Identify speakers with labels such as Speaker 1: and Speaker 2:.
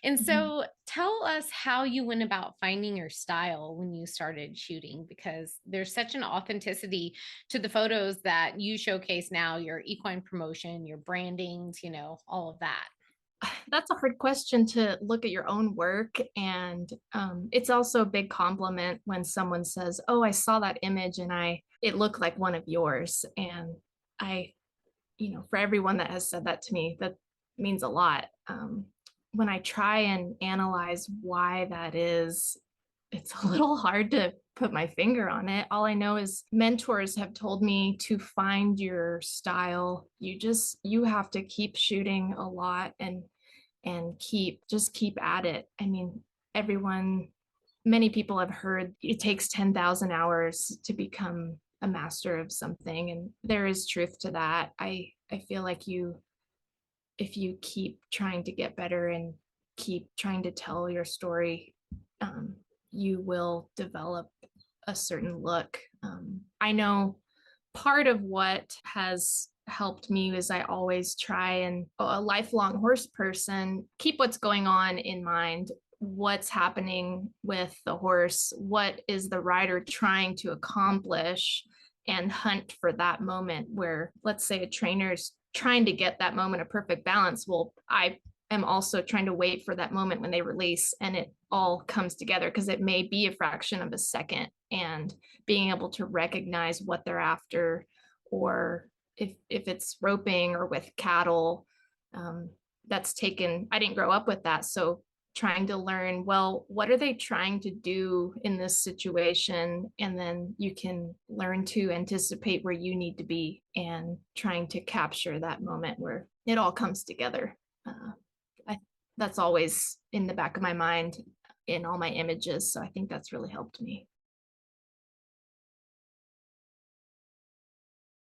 Speaker 1: And
Speaker 2: Mhm.
Speaker 1: so tell us how you went about finding your style when you started shooting, because there's such an authenticity to the photos that you showcase now, your equine promotion, your brandings, all of that.
Speaker 2: That's a hard question to look at your own work. And it's also a big compliment when someone says, "Oh, I saw that image and it looked like one of yours." And I, for everyone that has said that to me, that means a lot. When I try and analyze why that is, it's a little hard to put my finger on it. All I know is mentors have told me to find your style. You have to keep shooting a lot and keep at it. I mean, everyone many people have heard it takes 10,000 hours to become a master of something, and there is truth to that. I feel like you if you keep trying to get better and keep trying to tell your story, you will develop a certain look. I know part of what has helped me is I always try and a lifelong horse person keep what's going on in mind. What's happening with the horse? What is the rider trying to accomplish? And hunt for that moment where, let's say, a trainer's trying to get that moment of perfect balance. Well, I am also trying to wait for that moment when they release and it all comes together, because it may be a fraction of a second, and being able to recognize what they're after, or if it's roping or with cattle, that's taken. I didn't grow up with that, so trying to learn, well, what are they trying to do in this situation, and then you can learn to anticipate where you need to be and trying to capture that moment where it all comes together. uh, I, that's always in the back of my mind in all my images, so I think that's really helped me.